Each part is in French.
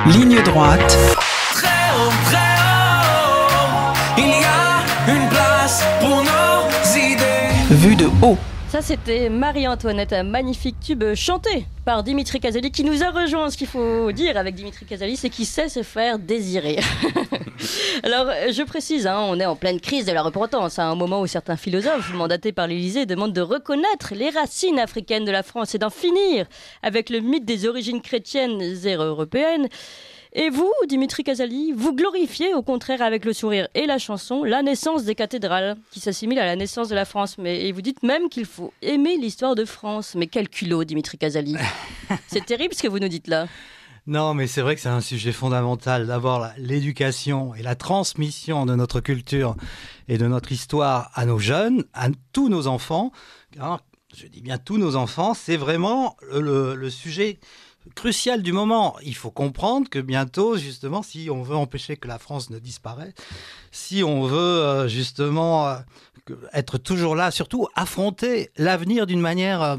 Ligne droite. Très haut, il y a une place pour nos idées. Vue de haut. Ça, c'était Marie-Antoinette, un magnifique tube chanté par Dimitri Casali, qui nous a rejoint. Ce qu'il faut dire avec Dimitri Casali, c'est qu'il sait se faire désirer. Alors, je précise, on est en pleine crise de la repentance, à un moment où certains philosophes mandatés par l'Élysée demandent de reconnaître les racines africaines de la France et d'en finir avec le mythe des origines chrétiennes et européennes. Et vous, Dimitri Casali, vous glorifiez au contraire avec le sourire et la chanson la naissance des cathédrales, qui s'assimile à la naissance de la France. Et vous dites même qu'il faut aimer l'histoire de France. Mais quel culot, Dimitri Casali. C'est terrible ce que vous nous dites là. Non, mais c'est vrai que c'est un sujet fondamental. D'abord, l'éducation et la transmission de notre culture et de notre histoire à nos jeunes, à tous nos enfants. Alors, je dis bien tous nos enfants, c'est vraiment le sujet crucial du moment. Il faut comprendre que bientôt, justement, si on veut empêcher que la France ne disparaisse, si on veut justement être toujours là, surtout affronter l'avenir d'une manière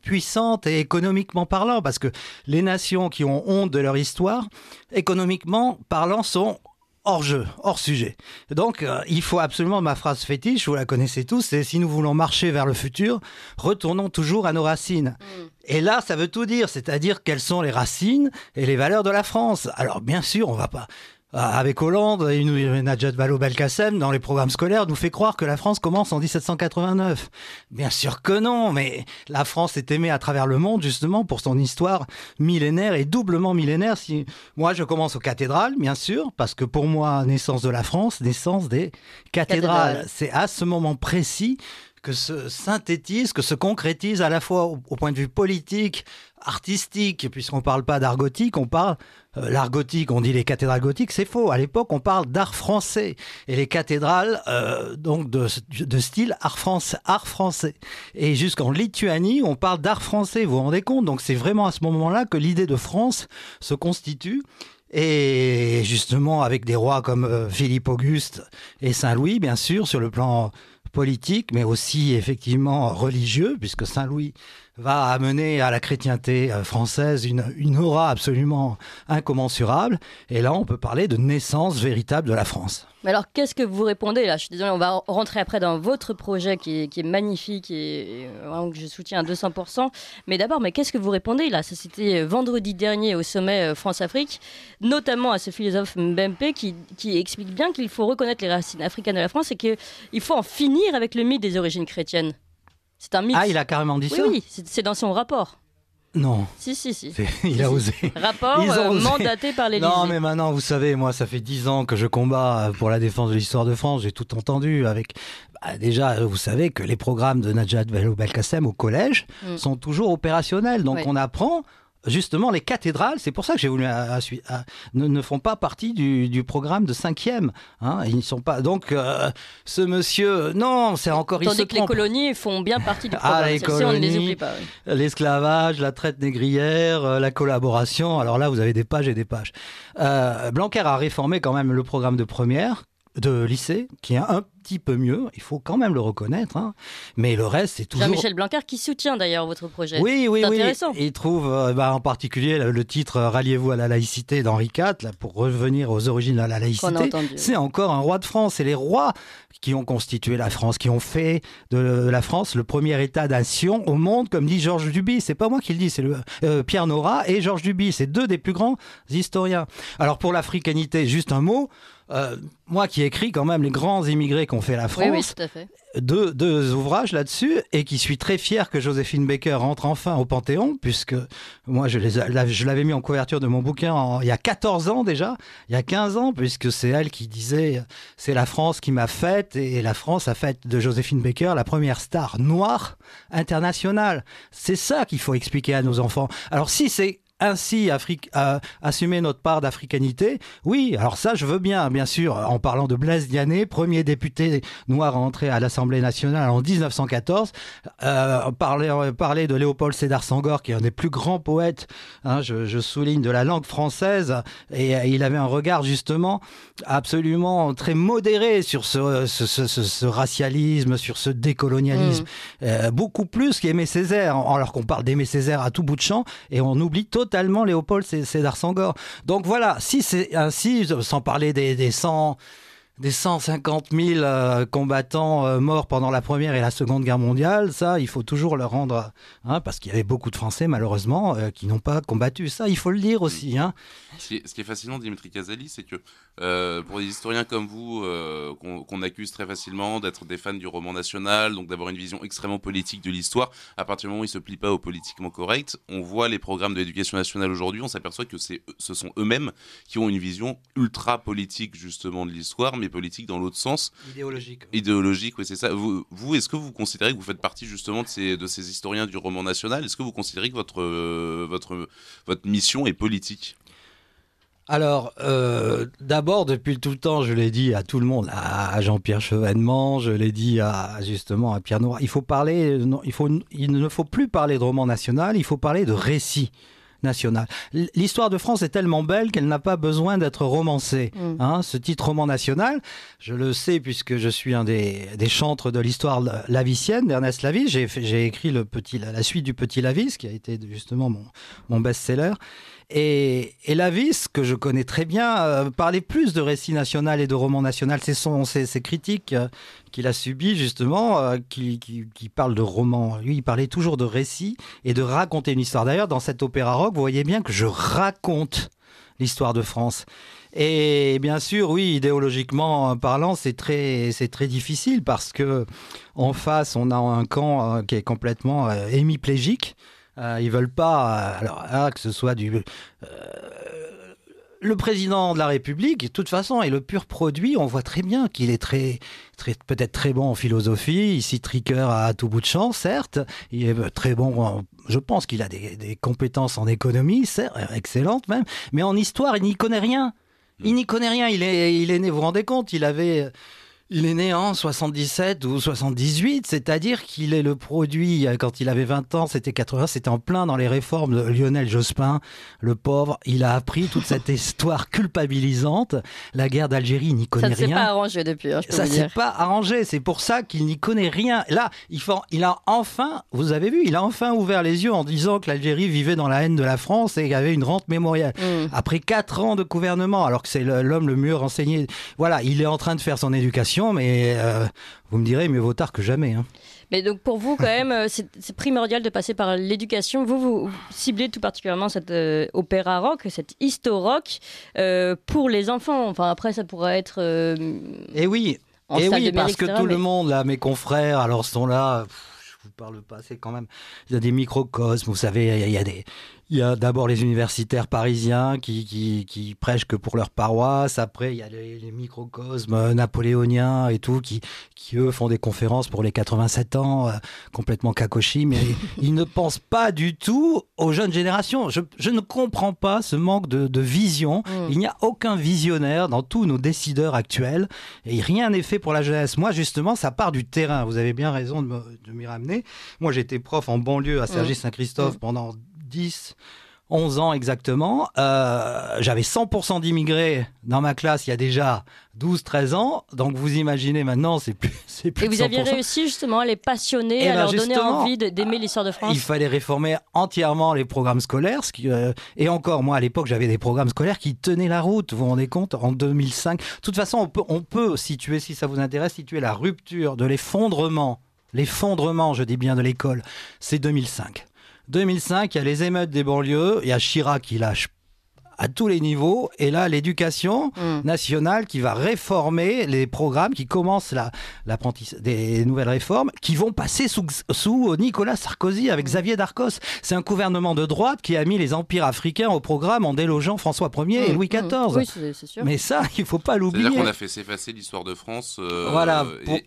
puissante et économiquement parlant, parce que les nations qui ont honte de leur histoire, économiquement parlant, sont hors jeu, hors sujet. Donc, il faut absolument, ma phrase fétiche, vous la connaissez tous, c'est « si nous voulons marcher vers le futur, retournons toujours à nos racines ». Et là, ça veut tout dire, c'est-à-dire quelles sont les racines et les valeurs de la France. Alors, bien sûr, on va pas... Avec Hollande, Najat Vallaud-Belkacem, dans les programmes scolaires, nous fait croire que la France commence en 1789. Bien sûr que non, mais la France est aimée à travers le monde, justement, pour son histoire millénaire et doublement millénaire. Moi, je commence aux cathédrales, bien sûr, parce que pour moi, naissance de la France, naissance des cathédrales. C'est à ce moment précis que se synthétise, que se concrétise à la fois au point de vue politique, artistique, puisqu'on ne parle pas d'art gothique, on parle l'art gothique, on dit les cathédrales gothiques, c'est faux. À l'époque, on parle d'art français. Et les cathédrales, donc de style art français. Et jusqu'en Lituanie, on parle d'art français, vous vous rendez compte? Donc c'est vraiment à ce moment-là que l'idée de France se constitue. Et justement, avec des rois comme Philippe Auguste et Saint-Louis, bien sûr, sur le plan politique, mais aussi effectivement religieux, puisque Saint-Louis va amener à la chrétienté française une aura absolument incommensurable. Et là, on peut parler de naissance véritable de la France. Mais alors, qu'est-ce que vous répondez là? Je suis désolée, on va rentrer après dans votre projet qui est magnifique et que je soutiens à 200%. Mais d'abord, qu'est-ce que vous répondez là? Ça, c'était vendredi dernier au sommet France-Afrique, notamment à ce philosophe Mbempe qui explique bien qu'il faut reconnaître les racines africaines de la France et qu'il faut en finir avec le mythe des origines chrétiennes. C'est un mythe. Ah, il a carrément dit ça? Oui, c'est dans son rapport. Non. Si. Il a osé. Rapport mandaté par l'Élysée. Non, mais maintenant, vous savez, moi, ça fait 10 ans que je combats pour la défense de l'histoire de France. J'ai tout entendu avec... déjà, vous savez que les programmes de Najat Vallaud-Belkacem au collège sont toujours opérationnels. Donc, on apprend... Justement, les cathédrales, c'est pour ça que j'ai voulu ne font pas partie du programme de 5e. Ils ne sont pas. Donc, ce monsieur, non, c'est encore. Tandis que les colonies font bien partie du programme. Les colonies, on ne les oublie pas. Oui. L'esclavage, la traite négrière, la collaboration. Alors là, vous avez des pages et des pages. Blanquer a réformé quand même le programme de première, de lycée, qui est un petit peu mieux, il faut quand même le reconnaître, mais le reste c'est toujours... Jean-Michel Blanquer qui soutient d'ailleurs votre projet. Oui, c'est intéressant. Il trouve en particulier le titre « Ralliez-vous à la laïcité » d'Henri IV, là, pour revenir aux origines de la laïcité. C'est encore un roi de France, c'est les rois qui ont constitué la France, qui ont fait de la France le premier État-nation au monde, comme dit Georges Duby. C'est pas moi qui le dis, c'est Pierre Nora et Georges Duby, c'est deux des plus grands historiens. Alors pour l'africanité, juste un mot, moi qui écris quand même les grands immigrés qu'ont fait la France, oui, tout à fait. Deux ouvrages là-dessus, et qui suis très fier que Joséphine Baker rentre enfin au Panthéon, puisque moi je l'avais mis en couverture de mon bouquin il y a 14 ans déjà, il y a 15 ans, puisque c'est elle qui disait « c'est la France qui m'a faite », et la France a fait de Joséphine Baker la première star noire internationale. C'est ça qu'il faut expliquer à nos enfants. Alors si c'est ainsi assumer notre part d'africanité, oui, alors ça je veux bien sûr, en parlant de Blaise Diané, premier député noir entré à l'Assemblée nationale en 1914, parler de Léopold Sédar Senghor, qui est un des plus grands poètes, je souligne, de la langue française, et il avait un regard justement absolument très modéré sur ce racialisme, sur ce décolonialisme, beaucoup plus qu'Aimé Césaire, alors qu'on parle d'Aimé Césaire à tout bout de champ, et on oublie totalement totalement Léopold Sédar Senghor. Donc voilà, si c'est ainsi, sans parler des 150 000 combattants morts pendant la Première et la Seconde Guerre mondiale, ça, il faut toujours le rendre, parce qu'il y avait beaucoup de Français, malheureusement, qui n'ont pas combattu. Ça, il faut le dire aussi. Ce qui est fascinant, Dimitri Casali, c'est que pour des historiens comme vous, qu'on accuse très facilement d'être des fans du roman national, donc d'avoir une vision extrêmement politique de l'histoire, à partir du moment où ils ne se plient pas au politiquement correct, on voit les programmes de l'éducation nationale aujourd'hui, on s'aperçoit que ce sont eux-mêmes qui ont une vision ultra politique, justement, de l'histoire, mais politique dans l'autre sens. Idéologique, oui, c'est ça. Vous, est-ce que vous considérez que vous faites partie justement de ces historiens du roman national ? Est-ce que vous considérez que votre mission est politique ? Alors, d'abord, depuis tout le temps, je l'ai dit à tout le monde, à Jean-Pierre Chevènement, je l'ai dit justement à Pierre Nora, il ne faut plus parler de roman national, il faut parler de récit national. L'histoire de France est tellement belle qu'elle n'a pas besoin d'être romancée. Ce titre roman national, je le sais puisque je suis un des chantres de l'histoire lavicienne d'Ernest Lavis. J'ai écrit la suite du Petit Lavis, qui a été justement mon best-seller. Et Lavis, que je connais très bien, parlait plus de récit national et de roman national. C'est ces critiques qu'il a subies, justement, qui parlent de roman. Lui, il parlait toujours de récit et de raconter une histoire. D'ailleurs, dans cet opéra rock, vous voyez bien que je raconte l'histoire de France. Et bien sûr, oui, idéologiquement parlant, c'est très difficile parce que en face, on a un camp qui est complètement hémiplégique. Ils veulent pas, que ce soit le président de la République, de toute façon, est le pur produit. On voit très bien qu'il est peut-être très bon en philosophie. Il cite Ricoeur à tout bout de champ, certes. Il est très bon. Je pense qu'il a des compétences en économie, certes, excellentes même. Mais en histoire, il n'y connaît rien. Il n'y connaît rien. Il est né. Vous vous rendez compte ? Il est né en 77 ou 78, c'est-à-dire qu'il est le produit, quand il avait 20 ans, c'était 80, c'était en plein dans les réformes de Lionel Jospin, le pauvre. Il a appris toute cette histoire culpabilisante. La guerre d'Algérie, il n'y connaît rien. Ça ne s'est pas arrangé depuis, je peux vous dire. Ça ne s'est pas arrangé, c'est pour ça qu'il n'y connaît rien. Là, il a enfin, vous avez vu, il a enfin ouvert les yeux en disant que l'Algérie vivait dans la haine de la France et qu'il y avait une rente mémorielle. Après 4 ans de gouvernement, alors que c'est l'homme le mieux renseigné, voilà, il est en train de faire son éducation. Mais vous me direz, mieux vaut tard que jamais. Mais donc pour vous, quand même, c'est primordial de passer par l'éducation. Vous ciblez tout particulièrement cet opéra rock, cet histo-rock pour les enfants. Enfin, après, ça pourrait être et oui, parce que tout le monde, là, mes confrères, alors sont là... Je vous parle pas, c'est quand même... Il y a des microcosmes, vous savez, il y a d'abord les universitaires parisiens qui prêchent que pour leur paroisse. Après, il y a les microcosmes napoléoniens et tout, qui eux font des conférences pour les 87 ans, complètement cacochis, mais ils ne pensent pas du tout aux jeunes générations. Je ne comprends pas ce manque de vision. Il n'y a aucun visionnaire dans tous nos décideurs actuels et rien n'est fait pour la jeunesse. Moi, justement, ça part du terrain. Vous avez bien raison de m'y ramener. Moi, j'étais prof en banlieue à Cergy-Saint-Christophe pendant 11 ans exactement. J'avais 100% d'immigrés dans ma classe il y a déjà 12-13 ans. Donc vous imaginez maintenant, c'est plus Et vous aviez réussi justement à les passionner, à leur donner envie d'aimer l'histoire de France. Il fallait réformer entièrement les programmes scolaires. Et encore, moi à l'époque, j'avais des programmes scolaires qui tenaient la route. Vous vous rendez compte ? En 2005. De toute façon, on peut situer, si ça vous intéresse, situer la rupture de l'effondrement, je dis bien de l'école, c'est 2005. 2005, il y a les émeutes des banlieues, il y a Chirac qui lâche à tous les niveaux, et là l'éducation nationale qui va réformer les programmes, qui commence l'apprentissage des nouvelles réformes, qui vont passer sous Nicolas Sarkozy avec Xavier Darcos. C'est un gouvernement de droite qui a mis les empires africains au programme en délogeant François Ier et Louis XIV. Oui, c'est sûr. Mais ça, il ne faut pas l'oublier. C'est-à-dire qu'on a fait s'effacer l'histoire de France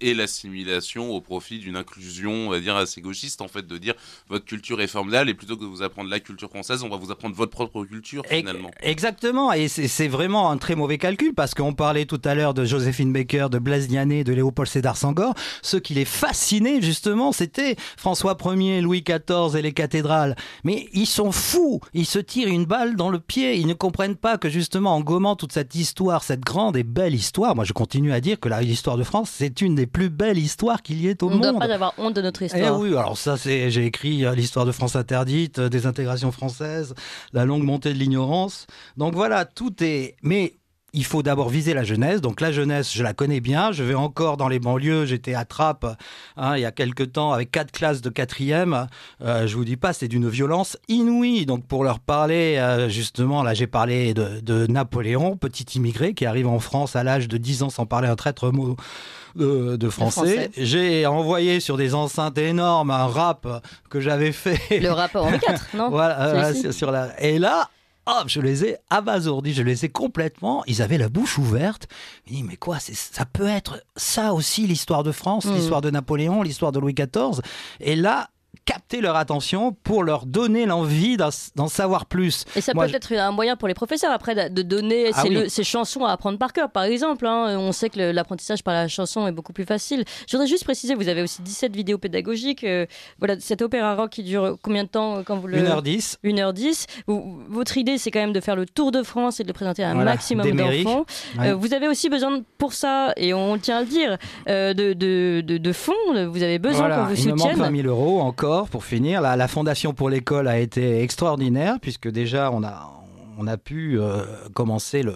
et l'assimilation au profit d'une inclusion, on va dire, assez gauchiste, en fait, de dire votre culture est formidable et plutôt que de vous apprendre la culture française, on va vous apprendre votre propre culture, finalement. Exactement, et c'est vraiment un très mauvais calcul parce qu'on parlait tout à l'heure de Joséphine Baker, de Blaise Diané, de Léopold Sédar Senghor. Ce qui les fascinait justement, c'était François Ier, Louis XIV et les cathédrales. Mais ils sont fous, ils se tirent une balle dans le pied, ils ne comprennent pas que justement en gommant toute cette histoire, cette grande et belle histoire, moi je continue à dire que l'histoire de France, c'est une des plus belles histoires qu'il y ait au monde. On ne doit pas avoir honte de notre histoire. Eh oui, alors ça, j'ai écrit l'histoire de France interdite, des intégrations françaises, la longue montée de l'ignorance. Donc voilà, tout est... Mais il faut d'abord viser la jeunesse. Donc la jeunesse, je la connais bien. Je vais encore dans les banlieues. J'étais à Trappes il y a quelques temps avec 4 classes de 4e. Je vous dis pas, c'est d'une violence inouïe. Donc pour leur parler, justement, là j'ai parlé de Napoléon, petit immigré qui arrive en France à l'âge de 10 ans sans parler un traître mot de français. J'ai envoyé sur des enceintes énormes un rap que j'avais fait. Le rap Henri IV, non? Voilà, et là... Oh, je les ai abasourdis, je les ai complètement... Ils avaient la bouche ouverte. Ils disent, mais quoi, ça peut être ça aussi, l'histoire de France, l'histoire de Napoléon, l'histoire de Louis XIV. Et là, capter leur attention pour leur donner l'envie d'en savoir plus. Et ça peut être un moyen pour les professeurs après de donner ces chansons à apprendre par cœur, par exemple. On sait que l'apprentissage par la chanson est beaucoup plus facile. Je voudrais juste préciser, vous avez aussi 17 vidéos pédagogiques. Voilà, cet opéra rock qui dure combien de temps quand vous 1h10. 1h10. Votre idée, c'est quand même de faire le tour de France et de le présenter à un maximum d'enfants. Ouais. Vous avez aussi besoin pour ça, et on tient à le dire, de fonds. Vous avez besoin qu'on vous soutienne. Il me manque 20 000 € encore. Pour finir, la Fondation pour l'école a été extraordinaire puisque déjà on a pu commencer le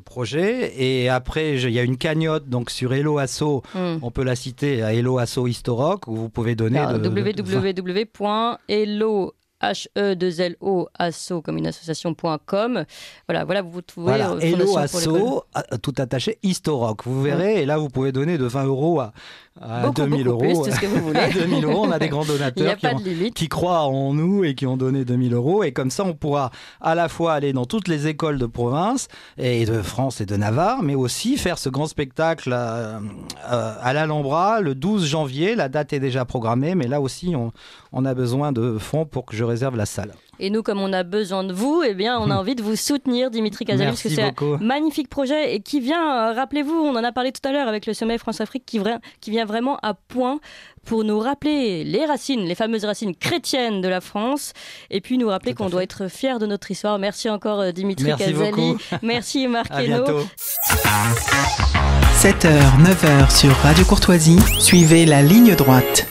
projet, et après il y a une cagnotte donc sur Hello Asso, on peut la citer à Hello Asso Historoc où vous pouvez donner www.hello HE2LO asso comme une association.com. Voilà, vous trouvez Hello Asso, tout attaché, Historoc. Vous verrez, et là vous pouvez donner de 20 € à 2000 €. C'est ce que vous voulez. À 2000 €, on a des grands donateurs qui croient en nous et qui ont donné 2000 €. Et comme ça, on pourra à la fois aller dans toutes les écoles de province et de France et de Navarre, mais aussi faire ce grand spectacle à l'Alhambra le 12 janvier. La date est déjà programmée, mais là aussi, on a besoin de fonds pour que je réserve la salle. Et nous, comme on a besoin de vous, eh bien, on a envie de vous soutenir, Dimitri Casali, parce que c'est un magnifique projet et qui vient, rappelez-vous, on en a parlé tout à l'heure avec le sommet France-Afrique, qui vient vraiment à point pour nous rappeler les racines, les fameuses racines chrétiennes de la France, et puis nous rappeler qu'on doit être fiers de notre histoire. Merci encore, Dimitri Casali. Beaucoup. Merci, Marc À bientôt. 7h, 9h sur Radio Courtoisie, suivez la ligne droite.